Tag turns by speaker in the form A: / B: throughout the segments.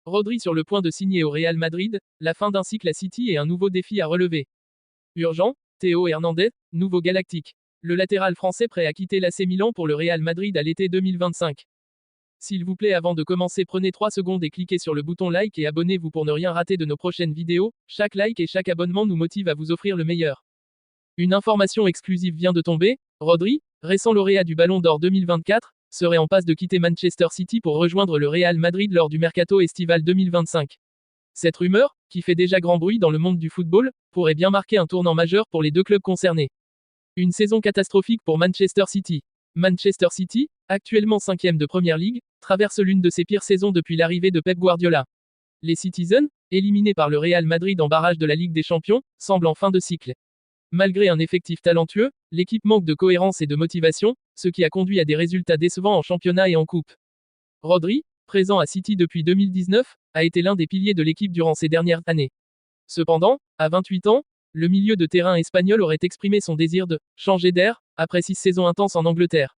A: Rodri sur le point de signer au Real Madrid, la fin d'un cycle à City et un nouveau défi à relever. Urgent, Théo Hernandez, nouveau galactique. Le latéral français prêt à quitter l'AC Milan pour le Real Madrid à l'été 2025. S'il vous plaît, avant de commencer, prenez 3 secondes et cliquez sur le bouton like et abonnez-vous pour ne rien rater de nos prochaines vidéos. Chaque like et chaque abonnement nous motive à vous offrir le meilleur. Une information exclusive vient de tomber, Rodri, récent lauréat du Ballon d'Or 2024, serait en passe de quitter Manchester City pour rejoindre le Real Madrid lors du mercato estival 2025. Cette rumeur, qui fait déjà grand bruit dans le monde du football, pourrait bien marquer un tournant majeur pour les deux clubs concernés. Une saison catastrophique pour Manchester City. Manchester City, actuellement 5e de Premier League, traverse l'une de ses pires saisons depuis l'arrivée de Pep Guardiola. Les Citizens, éliminés par le Real Madrid en barrage de la Ligue des Champions, semblent en fin de cycle. Malgré un effectif talentueux, l'équipe manque de cohérence et de motivation, ce qui a conduit à des résultats décevants en championnat et en coupe. Rodri, présent à City depuis 2019, a été l'un des piliers de l'équipe durant ces dernières années. Cependant, à 28 ans, le milieu de terrain espagnol aurait exprimé son désir de changer d'air, après 6 saisons intenses en Angleterre.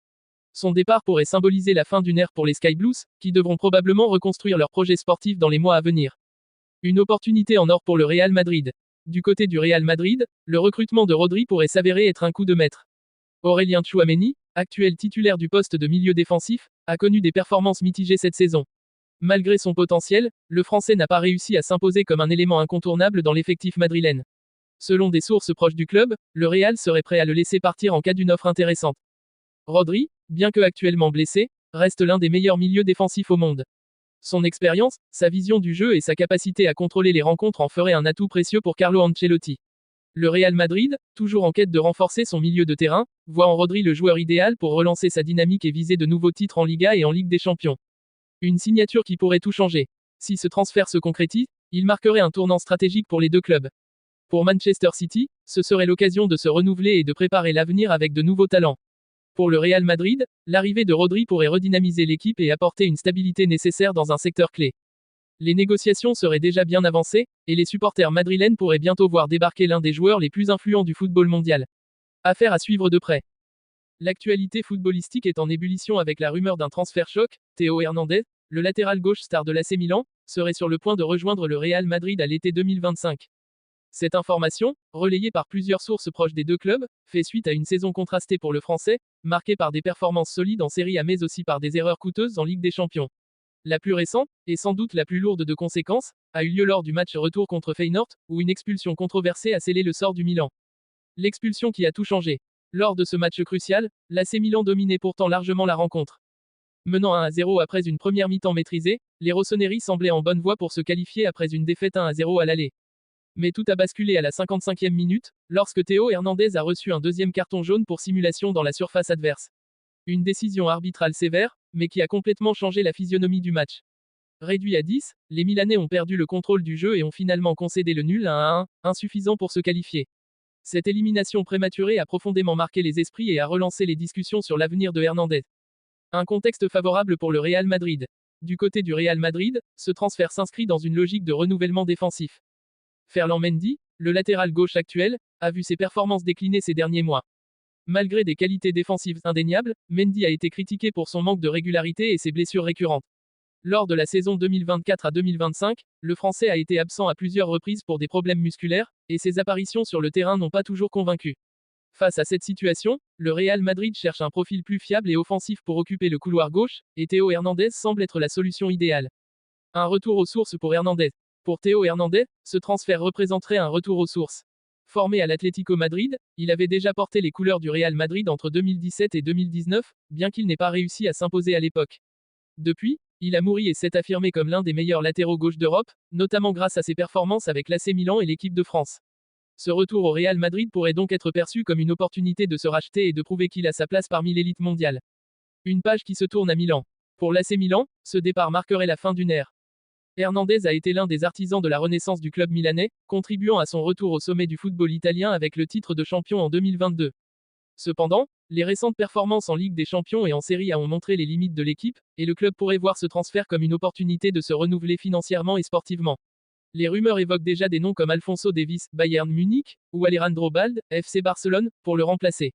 A: Son départ pourrait symboliser la fin d'une ère pour les Sky Blues, qui devront probablement reconstruire leur projet sportif dans les mois à venir. Une opportunité en or pour le Real Madrid. Du côté du Real Madrid, le recrutement de Rodri pourrait s'avérer être un coup de maître. Aurélien Tchouaméni, actuel titulaire du poste de milieu défensif, a connu des performances mitigées cette saison. Malgré son potentiel, le Français n'a pas réussi à s'imposer comme un élément incontournable dans l'effectif madrilène. Selon des sources proches du club, le Real serait prêt à le laisser partir en cas d'une offre intéressante. Rodri, bien que actuellement blessé, reste l'un des meilleurs milieux défensifs au monde. Son expérience, sa vision du jeu et sa capacité à contrôler les rencontres en feraient un atout précieux pour Carlo Ancelotti. Le Real Madrid, toujours en quête de renforcer son milieu de terrain, voit en Rodri le joueur idéal pour relancer sa dynamique et viser de nouveaux titres en Liga et en Ligue des Champions. Une signature qui pourrait tout changer. Si ce transfert se concrétise, il marquerait un tournant stratégique pour les deux clubs. Pour Manchester City, ce serait l'occasion de se renouveler et de préparer l'avenir avec de nouveaux talents. Pour le Real Madrid, l'arrivée de Rodri pourrait redynamiser l'équipe et apporter une stabilité nécessaire dans un secteur clé. Les négociations seraient déjà bien avancées, et les supporters madrilènes pourraient bientôt voir débarquer l'un des joueurs les plus influents du football mondial. Affaire à suivre de près. L'actualité footballistique est en ébullition avec la rumeur d'un transfert choc. Théo Hernandez, le latéral gauche star de l'AC Milan, serait sur le point de rejoindre le Real Madrid à l'été 2025. Cette information, relayée par plusieurs sources proches des deux clubs, fait suite à une saison contrastée pour le Français, marquée par des performances solides en Serie A mais aussi par des erreurs coûteuses en Ligue des Champions. La plus récente, et sans doute la plus lourde de conséquences, a eu lieu lors du match retour contre Feyenoord, où une expulsion controversée a scellé le sort du Milan. L'expulsion qui a tout changé. Lors de ce match crucial, l'AC Milan dominait pourtant largement la rencontre. Menant 1-0 après une première mi-temps maîtrisée, les rossoneri semblaient en bonne voie pour se qualifier après une défaite 1-0 à l'aller. Mais tout a basculé à la 55e minute, lorsque Théo Hernandez a reçu un deuxième carton jaune pour simulation dans la surface adverse. Une décision arbitrale sévère, mais qui a complètement changé la physionomie du match. Réduit à 10, les Milanais ont perdu le contrôle du jeu et ont finalement concédé le nul à 1-1, insuffisant pour se qualifier. Cette élimination prématurée a profondément marqué les esprits et a relancé les discussions sur l'avenir de Hernandez. Un contexte favorable pour le Real Madrid. Du côté du Real Madrid, ce transfert s'inscrit dans une logique de renouvellement défensif. Ferland Mendy, le latéral gauche actuel, a vu ses performances décliner ces derniers mois. Malgré des qualités défensives indéniables, Mendy a été critiqué pour son manque de régularité et ses blessures récurrentes. Lors de la saison 2024 à 2025, le Français a été absent à plusieurs reprises pour des problèmes musculaires, et ses apparitions sur le terrain n'ont pas toujours convaincu. Face à cette situation, le Real Madrid cherche un profil plus fiable et offensif pour occuper le couloir gauche, et Théo Hernandez semble être la solution idéale. Un retour aux sources pour Hernandez. Pour Théo Hernandez, ce transfert représenterait un retour aux sources. Formé à l'Atlético Madrid, il avait déjà porté les couleurs du Real Madrid entre 2017 et 2019, bien qu'il n'ait pas réussi à s'imposer à l'époque. Depuis, il a mûri et s'est affirmé comme l'un des meilleurs latéraux gauche d'Europe, notamment grâce à ses performances avec l'AC Milan et l'équipe de France. Ce retour au Real Madrid pourrait donc être perçu comme une opportunité de se racheter et de prouver qu'il a sa place parmi l'élite mondiale. Une page qui se tourne à Milan. Pour l'AC Milan, ce départ marquerait la fin d'une ère. Hernandez a été l'un des artisans de la renaissance du club milanais, contribuant à son retour au sommet du football italien avec le titre de champion en 2022. Cependant, les récentes performances en Ligue des Champions et en Serie A ont montré les limites de l'équipe, et le club pourrait voir ce transfert comme une opportunité de se renouveler financièrement et sportivement. Les rumeurs évoquent déjà des noms comme Alphonso Davies, Bayern Munich, ou Alejandro Balde, FC Barcelone, pour le remplacer.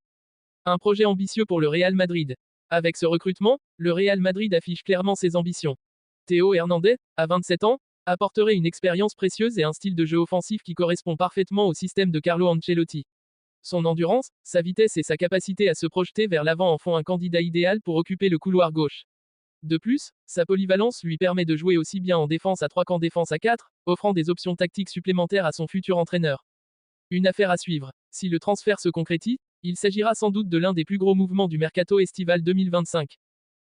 A: Un projet ambitieux pour le Real Madrid. Avec ce recrutement, le Real Madrid affiche clairement ses ambitions. Théo Hernandez, à 27 ans, apporterait une expérience précieuse et un style de jeu offensif qui correspond parfaitement au système de Carlo Ancelotti. Son endurance, sa vitesse et sa capacité à se projeter vers l'avant en font un candidat idéal pour occuper le couloir gauche. De plus, sa polyvalence lui permet de jouer aussi bien en défense à 3 qu'en défense à 4, offrant des options tactiques supplémentaires à son futur entraîneur. Une affaire à suivre. Si le transfert se concrétise, il s'agira sans doute de l'un des plus gros mouvements du mercato estival 2025.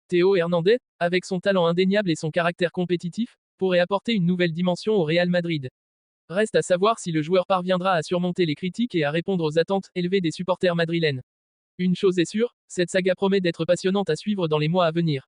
A: Théo Hernandez, avec son talent indéniable et son caractère compétitif, pourrait apporter une nouvelle dimension au Real Madrid. Reste à savoir si le joueur parviendra à surmonter les critiques et à répondre aux attentes élevées des supporters madrilènes. Une chose est sûre, cette saga promet d'être passionnante à suivre dans les mois à venir.